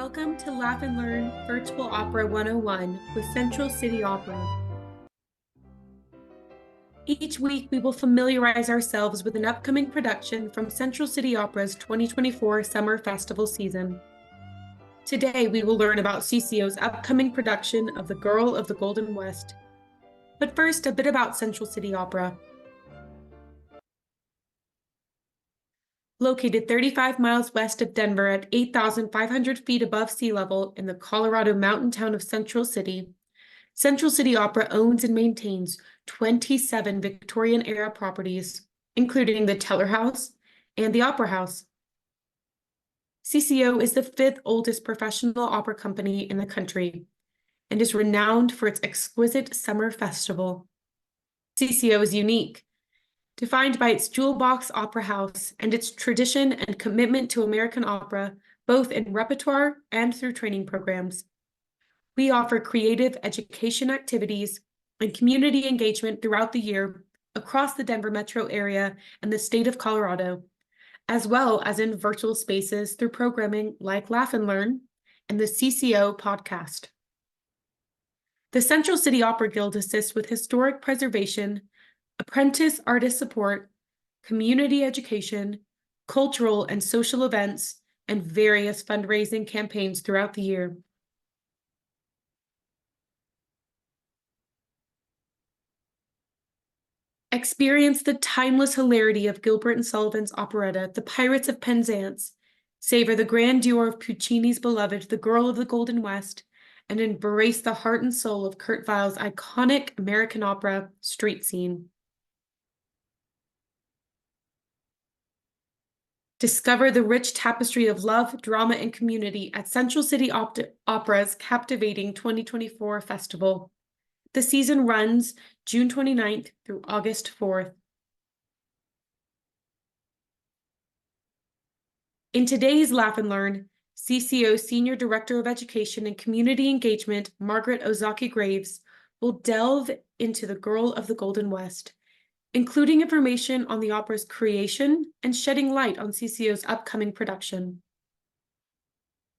Welcome to Laugh and Learn Virtual Opera 101 with Central City Opera. Each week, we will familiarize ourselves with an upcoming production from Central City Opera's 2024 Summer Festival season. Today, we will learn about CCO's upcoming production of The Girl of the Golden West. But first, a bit about Central City Opera. Located 35 miles west of Denver at 8,500 feet above sea level in the Colorado mountain town of Central City, Central City Opera owns and maintains 27 Victorian-era properties, including the Teller House and the Opera House. CCO is the fifth oldest professional opera company in the country and is renowned for its exquisite summer festival. CCO is unique, defined by its jewel box opera house and its tradition and commitment to American opera, both in repertoire and through training programs. We offer creative education activities and community engagement throughout the year across the Denver metro area and the state of Colorado, as well as in virtual spaces through programming like Laugh and Learn and the CCO podcast. The Central City Opera Guild assists with historic preservation, apprentice artist support, community education, cultural and social events, and various fundraising campaigns throughout the year. Experience the timeless hilarity of Gilbert and Sullivan's operetta, The Pirates of Penzance. Savor the grandeur of Puccini's beloved The Girl of the Golden West, and embrace the heart and soul of Kurt Weill's iconic American opera, Street Scene. Discover the rich tapestry of love, drama, and community at Central City Opera's captivating 2024 festival. The season runs June 29th through August 4th. In today's Laugh and Learn, CCO Senior Director of Education and Community Engagement, Margaret Ozaki Graves, will delve into The Girl of the Golden West, including information on the opera's creation and shedding light on CCO's upcoming production.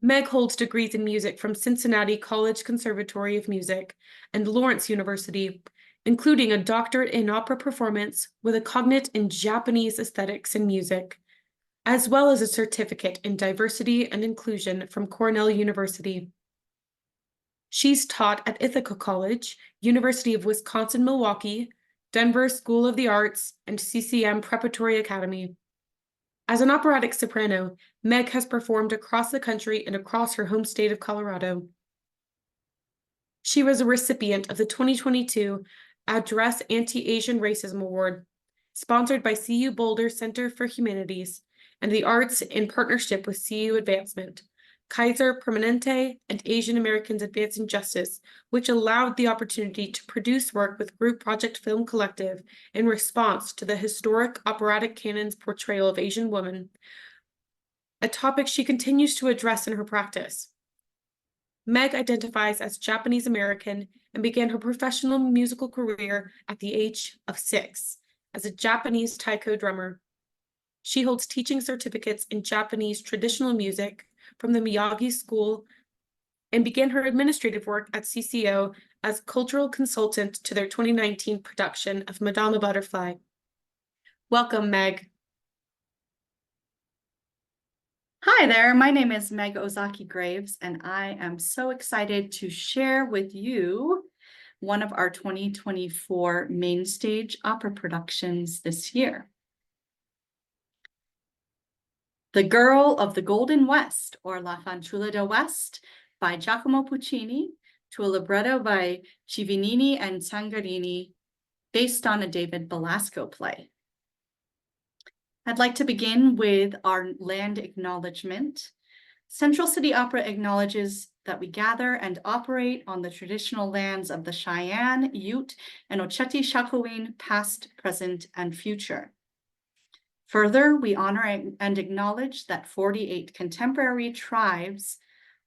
Meg holds degrees in music from Cincinnati College Conservatory of Music and Lawrence University, including a doctorate in opera performance with a cognate in Japanese aesthetics and music, as well as a certificate in diversity and inclusion from Cornell University. She's taught at Ithaca College, University of Wisconsin-Milwaukee, Denver School of the Arts, and CCM Preparatory Academy. As an operatic soprano, Meg has performed across the country and across her home state of Colorado. She was a recipient of the 2022 Address Anti-Asian Racism Award, sponsored by CU Boulder Center for Humanities and the Arts in partnership with CU Advancement, Kaiser Permanente, and Asian Americans Advancing Justice, which allowed the opportunity to produce work with Group Project Film Collective in response to the historic operatic canon's portrayal of Asian women, a topic she continues to address in her practice. Meg identifies as Japanese American and began her professional musical career at the age of 6 as a Japanese taiko drummer. She holds teaching certificates in Japanese traditional music from the Miyagi School and began her administrative work at CCO as cultural consultant to their 2019 production of Madama Butterfly. Welcome, Meg. Hi there, my name is Meg Ozaki Graves, and I am so excited to share with you one of our 2024 main stage opera productions this year. The Girl of the Golden West, or La Fanciulla del West, by Giacomo Puccini, to a libretto by Civinini and Sangarini, based on a David Belasco play. I'd like to begin with our land acknowledgement. Central City Opera acknowledges that we gather and operate on the traditional lands of the Cheyenne, Ute, and Oceti Sakowin, past, present, and future. Further, we honor and acknowledge that 48 contemporary tribes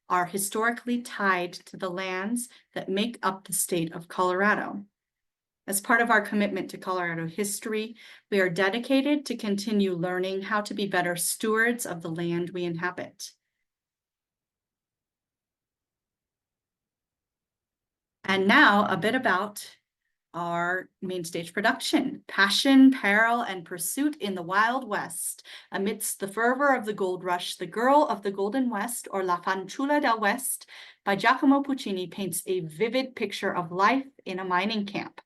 are historically tied to the lands that make up the state of Colorado. As part of our commitment to Colorado history, we are dedicated to continue learning how to be better stewards of the land we inhabit. And now a bit about our main stage production. Passion, peril, and pursuit in the Wild West. Amidst the fervor of the gold rush, The Girl of the Golden West, or La Fanciulla del West, by Giacomo Puccini, paints a vivid picture of life in a mining camp.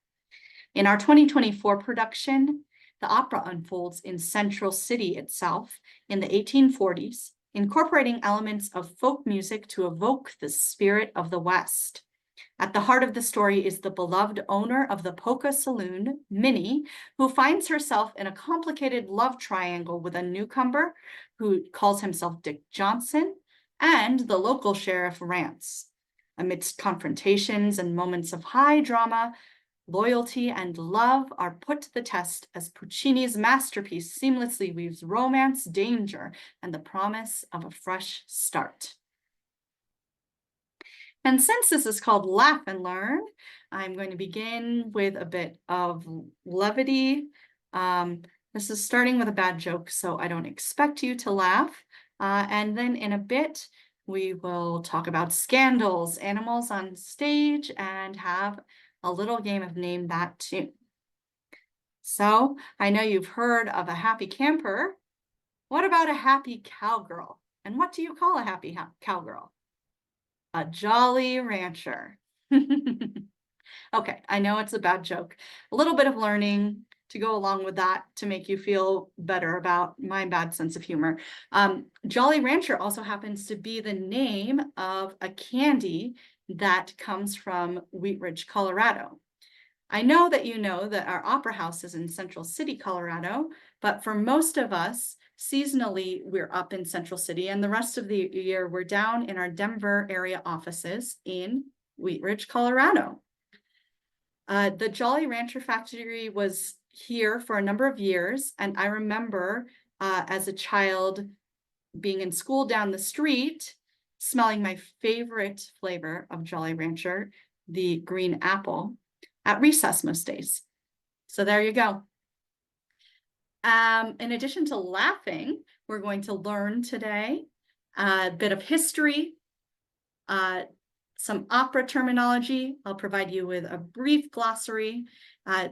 In our 2024 production, the opera unfolds in Central City itself in the 1840s, incorporating elements of folk music to evoke the spirit of the West. At the heart of the story is the beloved owner of the polka saloon, Minnie, who finds herself in a complicated love triangle with a newcomer who calls himself Dick Johnson and the local sheriff, Rance. Amidst confrontations and moments of high drama, loyalty and love are put to the test as Puccini's masterpiece seamlessly weaves romance, danger, and the promise of a fresh start. And since this is called Laugh and Learn, I'm going to begin with a bit of levity. This is starting with a bad joke, so I don't expect you to laugh. And then in a bit, we will talk about scandals, animals on stage, and have a little game of Name That Tune. So I know you've heard of a happy camper. What about a happy cowgirl? And what do you call a happy cowgirl? A jolly rancher. Okay, I know it's a bad joke. A little bit of learning to go along with that to make you feel better about my bad sense of humor. Jolly Rancher also happens to be the name of a candy that comes from Wheat Ridge, Colorado. I know that our opera house is in Central City, Colorado, but for most of us, seasonally, we're up in Central City, and the rest of the year, we're down in our Denver area offices in Wheat Ridge, Colorado. The Jolly Rancher factory was here for a number of years, and I remember as a child being in school down the street, smelling my favorite flavor of Jolly Rancher, the green apple, at recess most days. So there you go. In addition to laughing, we're going to learn today a bit of history, some opera terminology. I'll provide you with a brief glossary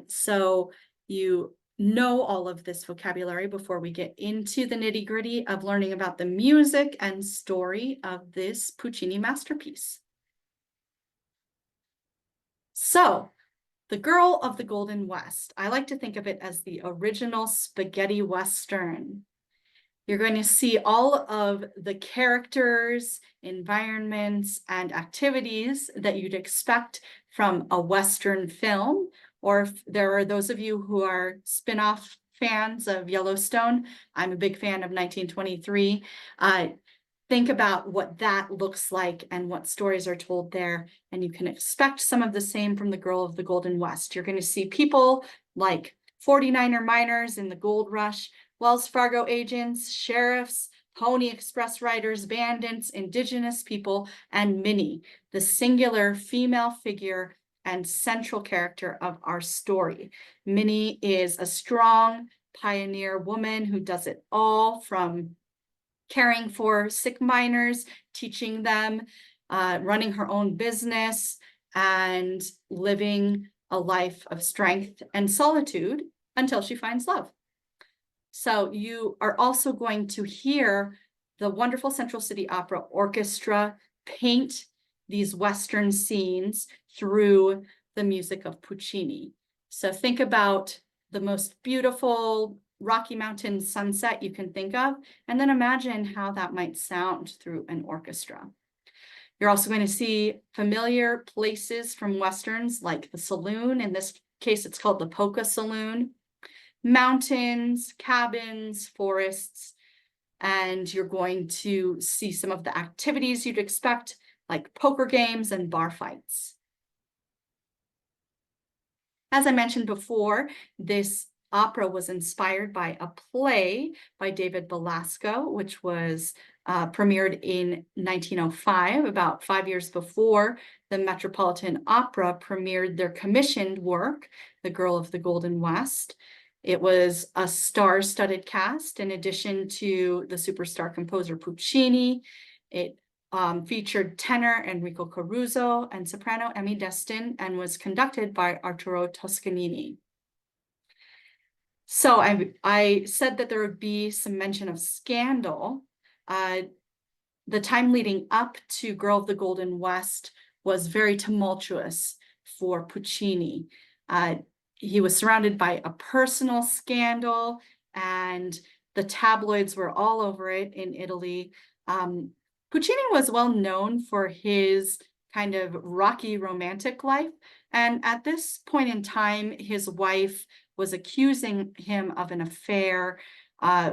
so you know all of this vocabulary before we get into the nitty-gritty of learning about the music and story of this Puccini masterpiece. So, The Girl of the Golden West. I like to think of it as the original spaghetti Western. You're going to see all of the characters, environments, and activities that you'd expect from a Western film. Or if there are those of you who are spin-off fans of Yellowstone, I'm a big fan of 1923. Think about what that looks like and what stories are told there. And you can expect some of the same from The Girl of the Golden West. You're going to see people like 49er miners in the gold rush, Wells Fargo agents, sheriffs, Pony Express riders, bandits, indigenous people, and Minnie, the singular female figure and central character of our story. Minnie is a strong pioneer woman who does it all, from caring for sick miners, teaching them, running her own business, and living a life of strength and solitude until she finds love. So you are also going to hear the wonderful Central City Opera Orchestra paint these Western scenes through the music of Puccini. So think about the most beautiful Rocky Mountain sunset you can think of, and then imagine how that might sound through an orchestra. You're also going to see familiar places from Westerns, like the saloon. In this case, it's called the Polka Saloon. Mountains, cabins, forests, and you're going to see some of the activities you'd expect, like poker games and bar fights. As I mentioned before, this opera was inspired by a play by David Belasco, which was premiered in 1905, about 5 years before the Metropolitan Opera premiered their commissioned work, The Girl of the Golden West. It was a star-studded cast in addition to the superstar composer Puccini. It featured tenor Enrico Caruso and soprano Emmy Destin, and was conducted by Arturo Toscanini. So I said that there would be some mention of scandal. The time leading up to Girl of the Golden West was very tumultuous for Puccini. He was surrounded by a personal scandal, and the tabloids were all over it in Italy. Puccini was well known for his kind of rocky romantic life, and at this point in time, his wife was accusing him of an affair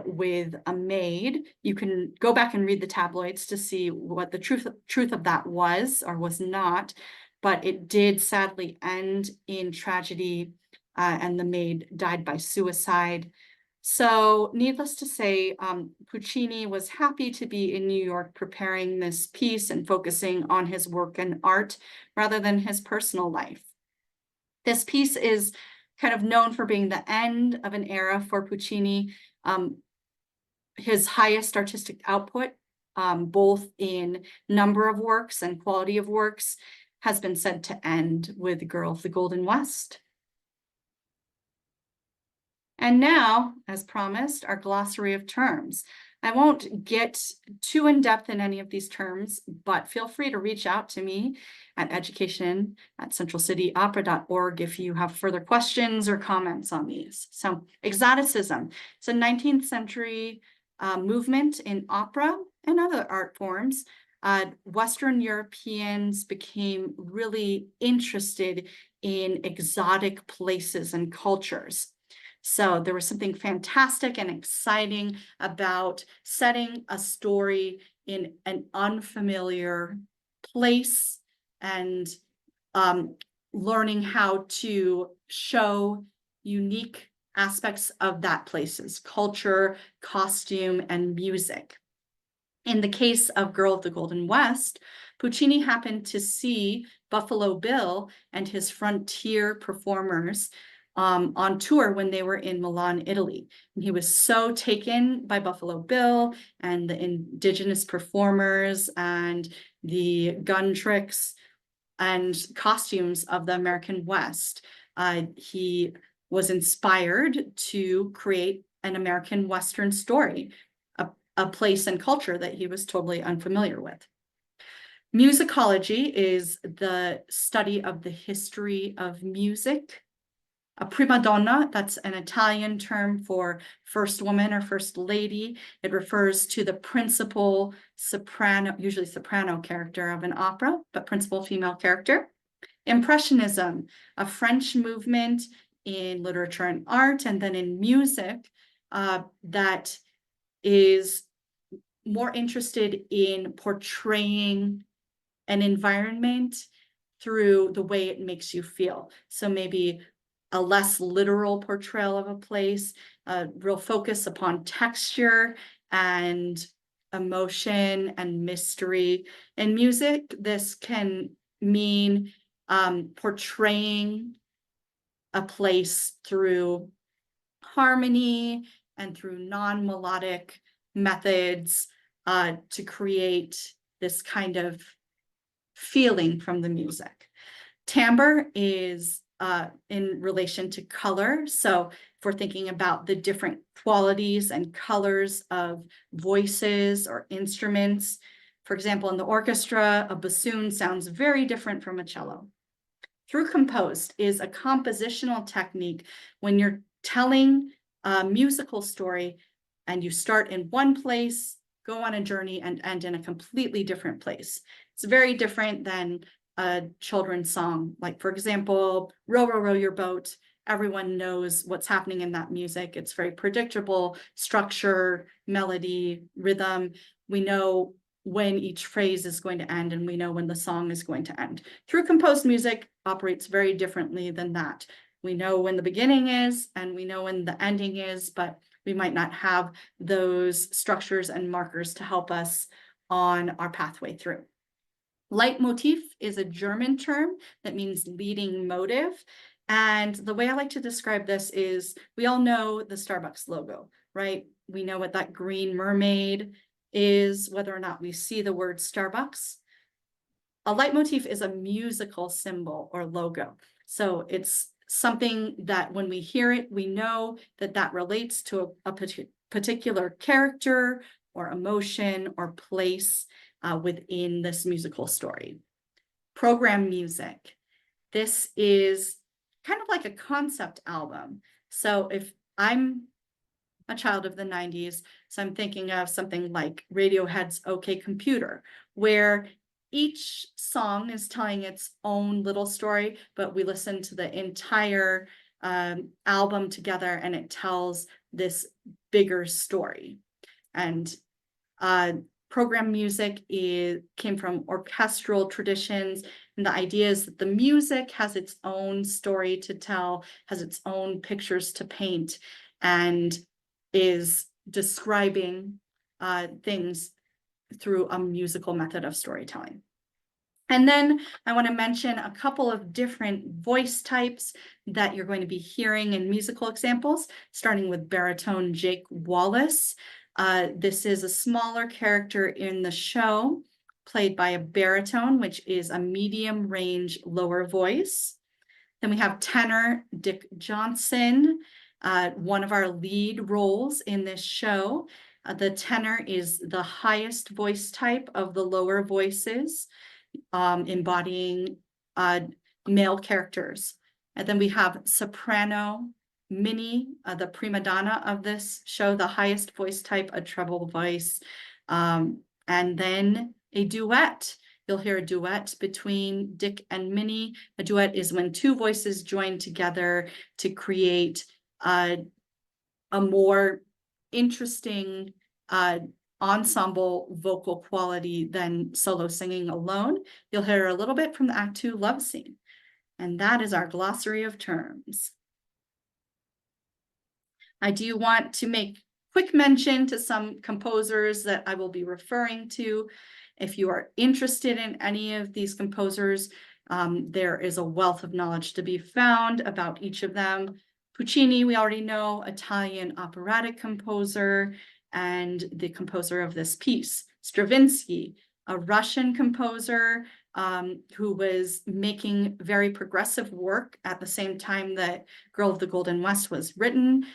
with a maid. You can go back and read the tabloids to see what the truth of that was or was not, but it did sadly end in tragedy, and the maid died by suicide. So needless to say, Puccini was happy to be in New York preparing this piece and focusing on his work and art rather than his personal life. This piece is kind of known for being the end of an era for Puccini. His highest artistic output, both in number of works and quality of works, has been said to end with Girl of the Golden West. And now, as promised, our glossary of terms. I won't get too in-depth in any of these terms, but feel free to reach out to me at education@centralcityopera.org if you have further questions or comments on these. So exoticism, it's a 19th century movement in opera and other art forms. Western Europeans became really interested in exotic places and cultures. So there was something fantastic and exciting about setting a story in an unfamiliar place and learning how to show unique aspects of that place's culture, costume, and music. In the case of Girl of the Golden West, Puccini happened to see Buffalo Bill and his frontier performers on tour when they were in Milan, Italy. And he was so taken by Buffalo Bill and the indigenous performers and the gun tricks and costumes of the American West. He was inspired to create an American Western story, a place and culture that he was totally unfamiliar with. Musicology is the study of the history of music. A prima donna, that's an Italian term for first woman or first lady. It refers to the principal soprano, usually soprano character of an opera, but principal female character. Impressionism, a French movement in literature and art, and then in music, that is more interested in portraying an environment through the way it makes you feel. So maybe a less literal portrayal of a place, a real focus upon texture and emotion and mystery. In music, this can mean portraying a place through harmony and through non-melodic methods to create this kind of feeling from the music. Timbre is in relation to color. So if we're thinking about the different qualities and colors of voices or instruments, for example, in the orchestra, a bassoon sounds very different from a cello. Through composed is a compositional technique when you're telling a musical story and you start in one place, go on a journey, and end in a completely different place. It's very different than a children's song. Like, for example, Row, Row, Row Your Boat. Everyone knows what's happening in that music. It's very predictable, structure, melody, rhythm. We know when each phrase is going to end, and we know when the song is going to end. Through composed music operates very differently than that. We know when the beginning is, and we know when the ending is, but we might not have those structures and markers to help us on our pathway through. Leitmotif is a German term that means leading motive. And the way I like to describe this is, we all know the Starbucks logo, right? We know what that green mermaid is whether or not we see the word Starbucks. A leitmotif is a musical symbol or logo. So it's something that when we hear it, we know that that relates to a particular character or emotion or place within this musical story. Program music. This is kind of like a concept album. So if I'm a child of the 90s, so I'm thinking of something like Radiohead's OK Computer, where each song is telling its own little story, but we listen to the entire album together and it tells this bigger story. And program music came from orchestral traditions, and the idea is that the music has its own story to tell, has its own pictures to paint, and is describing things through a musical method of storytelling. And then I want to mention a couple of different voice types that you're going to be hearing in musical examples, starting with baritone Jake Wallace. This is a smaller character in the show, played by a baritone, which is a medium range lower voice. Then we have tenor Dick Johnson, one of our lead roles in this show. The tenor is the highest voice type of the lower voices, embodying male characters. And then we have soprano Minnie, the prima donna of this show, the highest voice type, a treble voice. And then a duet. You'll hear a duet between Dick and Minnie. A duet is when two voices join together to create a more interesting ensemble vocal quality than solo singing alone. You'll hear a little bit from the Act 2 love scene. And that is our glossary of terms. I do want to make quick mention to some composers that I will be referring to. If you are interested in any of these composers, there is a wealth of knowledge to be found about each of them. Puccini, we already know, Italian operatic composer and the composer of this piece. Stravinsky, a Russian composer who was making very progressive work at the same time that Girl of the Golden West was written.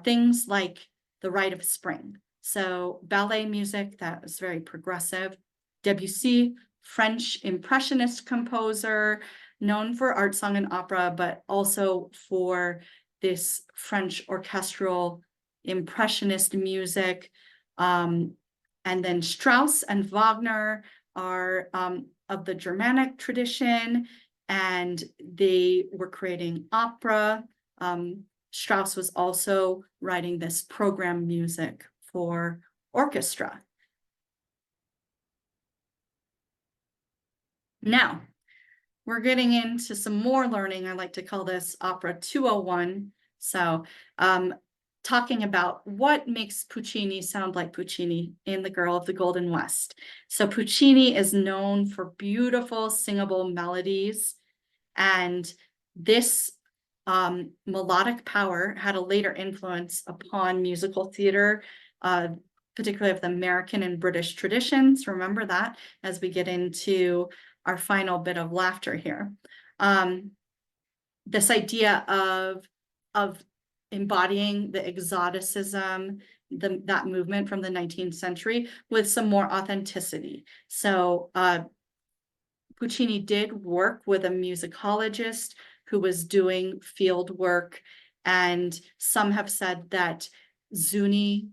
Things like The Rite of Spring. So ballet music that was very progressive. Debussy, French Impressionist composer, known for art song and opera, but also for this French orchestral Impressionist music. And then Strauss and Wagner are of the Germanic tradition, and they were creating opera. Strauss was also writing this program music for orchestra. Now, we're getting into some more learning. I like to call this Opera 201. So talking about what makes Puccini sound like Puccini in The Girl of the Golden West. So Puccini is known for beautiful singable melodies, and this melodic power had a later influence upon musical theater, particularly of the American and British traditions. Remember that as we get into our final bit of laughter here. This idea of embodying the exoticism, that movement from the 19th century with some more authenticity. So Puccini did work with a musicologist who was doing field work, and some have said that Zuni,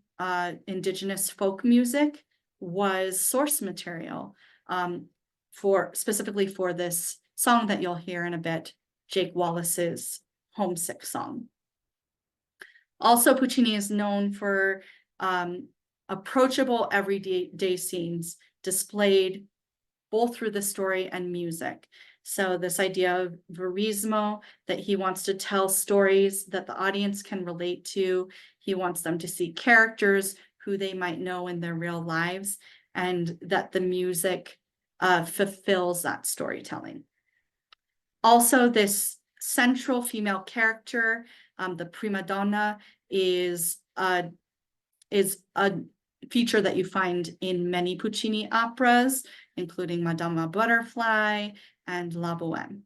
indigenous folk music, was source material specifically for this song that you'll hear in a bit, Jake Wallace's Homesick Song. Also, Puccini is known for approachable everyday scenes displayed both through the story and music. So this idea of verismo, that he wants to tell stories that the audience can relate to. He wants them to see characters who they might know in their real lives, and that the music fulfills that storytelling. Also, this central female character, the prima donna, is a feature that you find in many Puccini operas, including Madama Butterfly and La Boheme.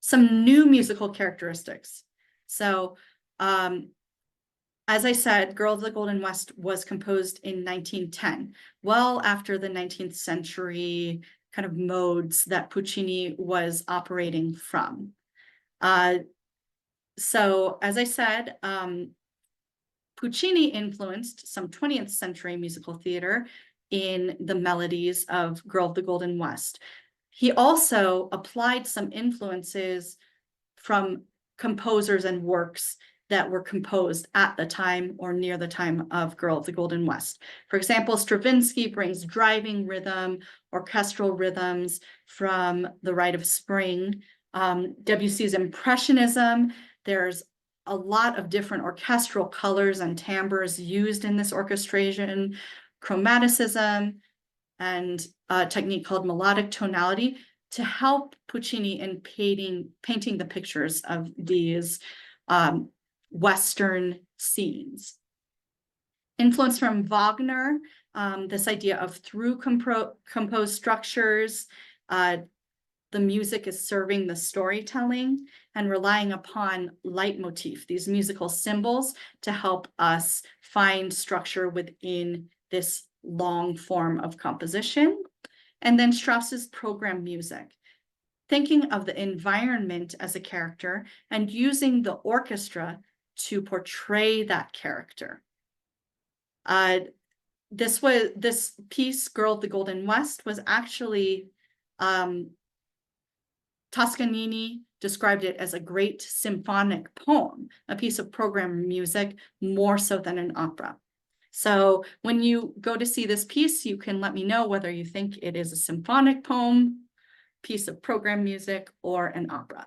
Some new musical characteristics. So, as I said, Girl of the Golden West was composed in 1910, well after the 19th century kind of modes that Puccini was operating from. So, as I said, Puccini influenced some 20th century musical theater in the melodies of Girl of the Golden West. He also applied some influences from composers and works that were composed at the time or near the time of Girl of the Golden West. For example, Stravinsky brings driving rhythm, orchestral rhythms from The Rite of Spring. Debussy's Impressionism, there's a lot of different orchestral colors and timbres used in this orchestration, chromaticism, and a technique called melodic tonality to help Puccini in painting the pictures of these Western scenes. Influence from Wagner, this idea of through composed structures, the music is serving the storytelling and relying upon leitmotif, these musical symbols, to help us find structure within this long form of composition. And then Strauss's program music, thinking of the environment as a character and using the orchestra to portray that character. This piece, Girl of the Golden West, was actually Toscanini described it as a great symphonic poem, a piece of program music, more so than an opera. So when you go to see this piece, you can let me know whether you think it is a symphonic poem, piece of program music, or an opera.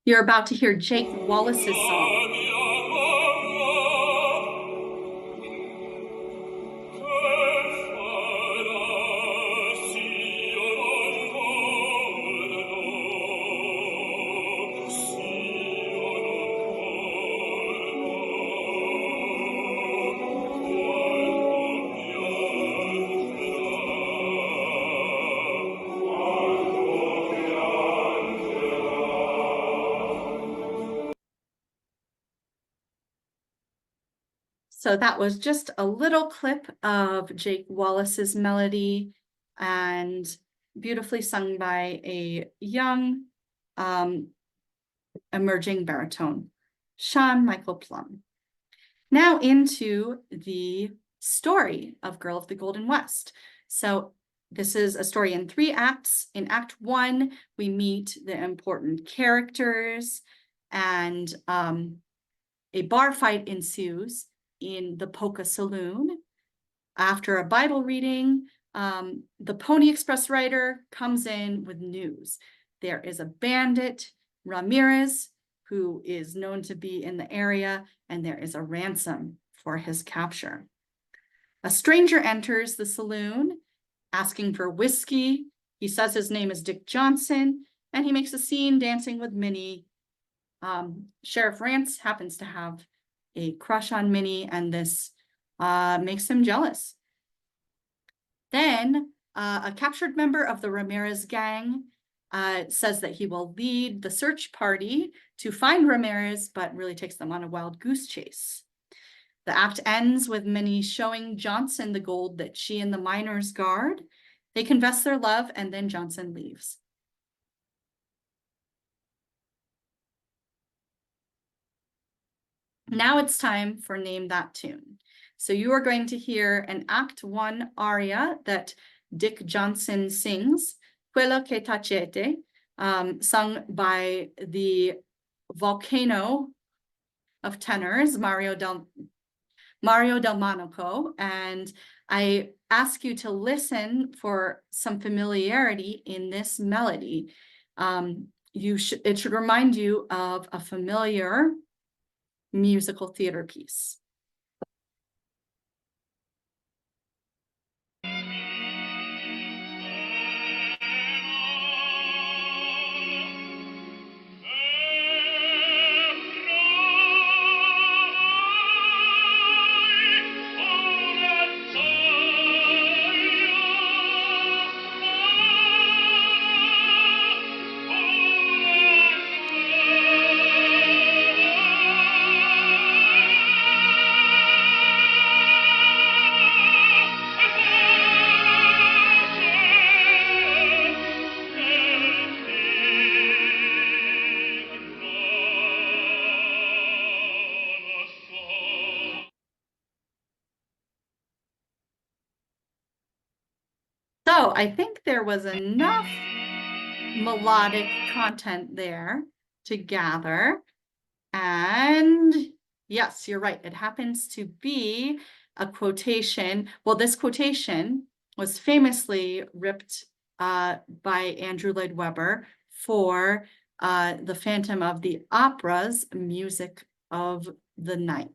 You're about to hear Jake Wallace's song. So that was just a little clip of Jake Wallace's melody, and beautifully sung by a young emerging baritone, Sean Michael Plum. Now into the story of Girl of the Golden West. So this is a story in 3 acts. In Act 1, we meet the important characters, and a bar fight ensues in the Polka Saloon. After a Bible reading, the Pony Express rider comes in with news. There is a bandit, Ramirez, who is known to be in the area, and there is a ransom for his capture. A stranger enters the saloon asking for whiskey. He says his name is Dick Johnson, and he makes a scene dancing with Minnie. Sheriff Rance happens to have a crush on Minnie, and this makes him jealous. Then a captured member of the Ramirez gang says that he will lead the search party to find Ramirez, but really takes them on a wild goose chase. The act ends with Minnie showing Johnson the gold that she and the miners guard. They confess their love, and then Johnson leaves. Now it's time for Name That Tune. So you are going to hear an Act 1 aria that Dick Johnson sings, Quello che tacete, sung by the volcano of tenors, Mario Del Monaco. And I ask you to listen for some familiarity in this melody. It should remind you of a familiar musical theater piece. So I think there was enough melodic content there to gather. And yes, you're right. It happens to be a quotation. Well, this quotation was famously ripped by Andrew Lloyd Webber for the Phantom of the Opera's Music of the Night.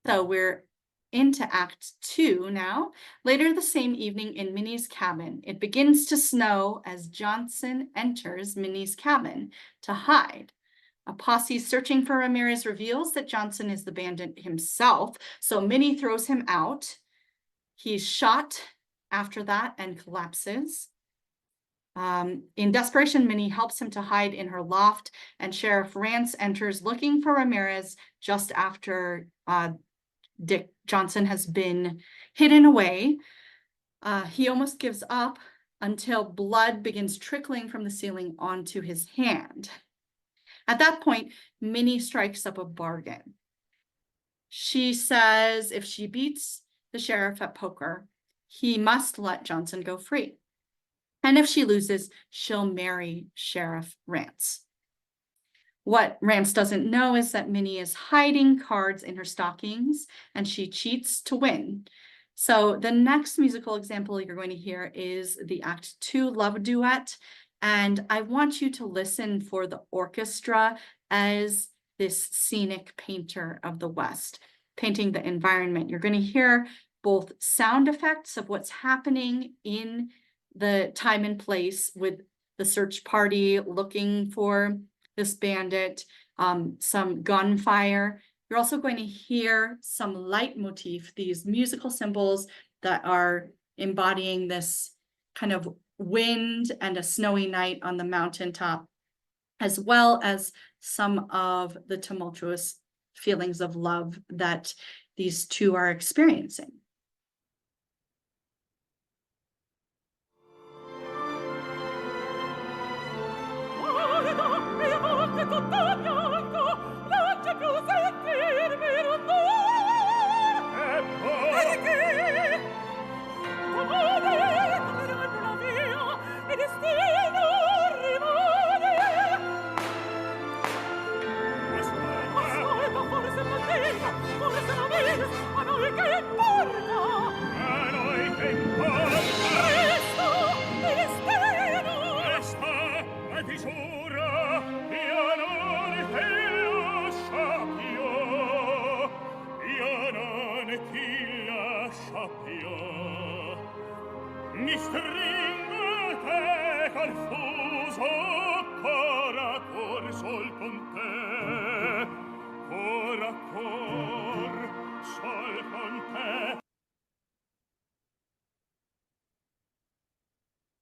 So we're into Act 2 now. Later the same evening in Minnie's cabin, it begins to snow as Johnson enters Minnie's cabin to hide. A posse searching for Ramirez reveals that Johnson is the bandit himself, so Minnie throws him out. He's shot after that and collapses. In desperation, Minnie helps him to hide in her loft, and Sheriff Rance enters looking for Ramirez just after Dick Johnson has been hidden away. He almost gives up until blood begins trickling from the ceiling onto his hand. At that point, Minnie strikes up a bargain. She says if she beats the sheriff at poker, he must let Johnson go free. And if she loses, she'll marry Sheriff Rance. What Rance doesn't know is that Minnie is hiding cards in her stockings, and she cheats to win. So the next musical example you're going to hear is the Act 2 love duet. And I want you to listen for the orchestra as this scenic painter of the West, painting the environment. You're going to hear both sound effects of what's happening in the time and place with the search party looking for this bandit, some gunfire. You're also going to hear some leitmotif, these musical symbols that are embodying this kind of wind and a snowy night on the mountaintop, as well as some of the tumultuous feelings of love that these two are experiencing.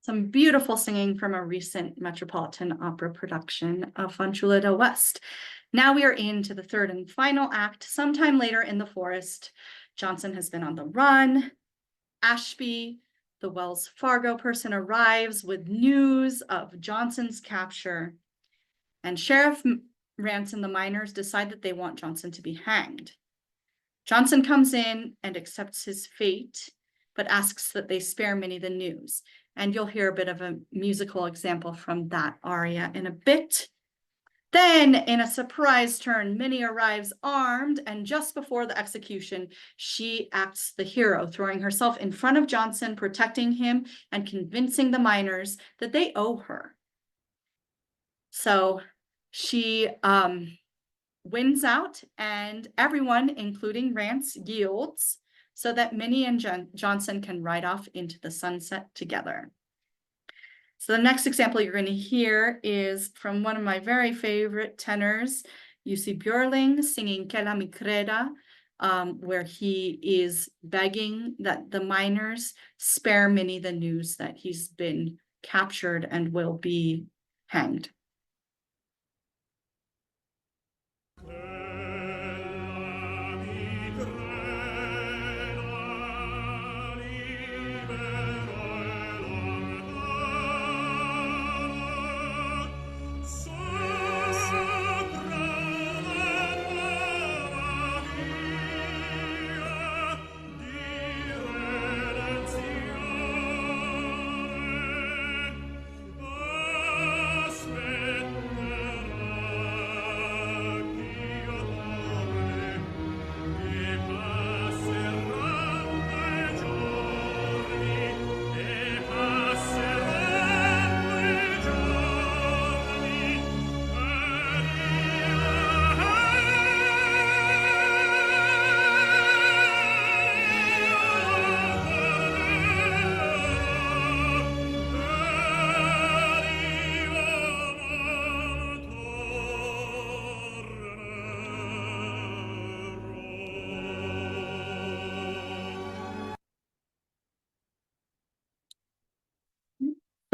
Some beautiful singing from a recent Metropolitan Opera production of FANCIULLA del West. Now we are into the third and final act. Sometime later in the forest, Johnson has been on the run. Ashby, the Wells Fargo person, arrives with news of Johnson's capture. And Sheriff Rance and the miners decide that they want Johnson to be hanged. Johnson comes in and accepts his fate, but asks that they spare Minnie the news. And you'll hear a bit of a musical example from that aria in a bit. Then, in a surprise turn, Minnie arrives armed, and just before the execution, she acts the hero, throwing herself in front of Johnson, protecting him, and convincing the miners that they owe her. So she wins out, and everyone, including Rance, yields, so that Minnie and Johnson can ride off into the sunset together. So the next example you're going to hear is from one of my very favorite tenors, Jussi Björling, singing "Che la mi creda," where he is begging that the miners spare Minnie the news that he's been captured and will be hanged.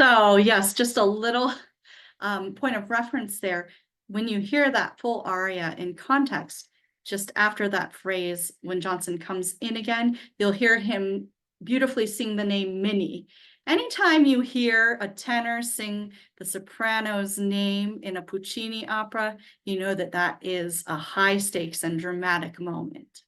So yes, just a little point of reference there. When you hear that full aria in context, just after that phrase, when Johnson comes in again, you'll hear him beautifully sing the name Minnie. Anytime you hear a tenor sing the soprano's name in a Puccini opera, you know that that is a high stakes and dramatic moment.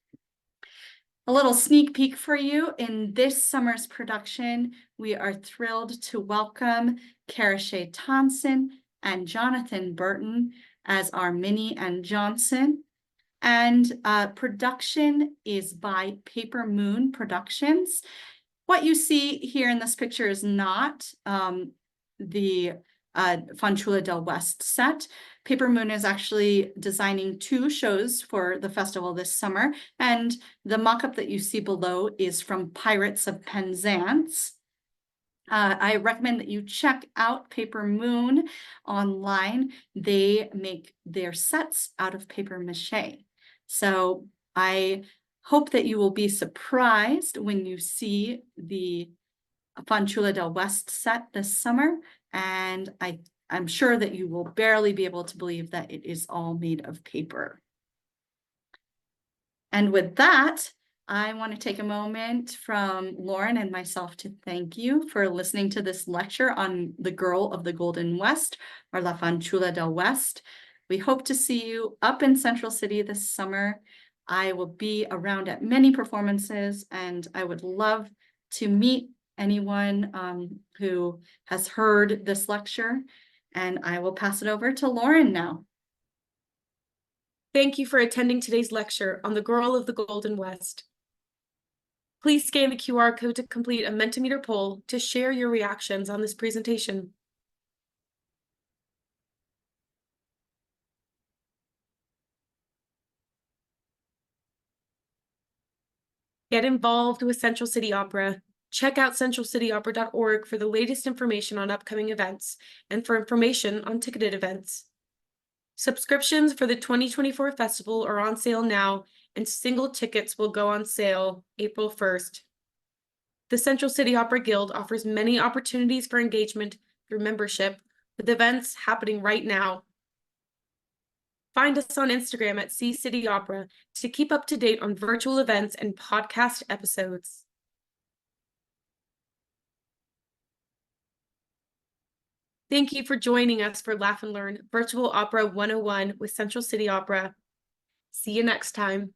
A little sneak peek for you. In this summer's production, we are thrilled to welcome Karashay Thompson and Jonathan Burton as our Minnie and Johnson. And production is by Paper Moon Productions. What you see here in this picture is not the Fanciulla del West set. Paper Moon is actually designing 2 shows for the festival this summer, and the mock-up that you see below is from Pirates of Penzance. I recommend that you check out Paper Moon online. They make their sets out of paper mache. So I hope that you will be surprised when you see the Fanciulla del West set this summer, and I'm sure that you will barely be able to believe that it is all made of paper. And with that, I want to take a moment from Lauren and myself to thank you for listening to this lecture on The Girl of the Golden West, or La Fanciulla del West. We hope to see you up in Central City this summer. I will be around at many performances, and I would love to meet anyone who has heard this lecture. And I will pass it over to Lauren now. Thank you for attending today's lecture on The Girl of the Golden West. Please scan the QR code to complete a Mentimeter poll to share your reactions on this presentation. Get involved with Central City Opera. Check out centralcityopera.org for the latest information on upcoming events and for information on ticketed events. Subscriptions for the 2024 festival are on sale now, and single tickets will go on sale April 1st. The Central City Opera Guild offers many opportunities for engagement through membership, with events happening right now. Find us on Instagram at C-City Opera to keep up to date on virtual events and podcast episodes. Thank you for joining us for Laugh and Learn Virtual Opera 101 with Central City Opera. See you next time.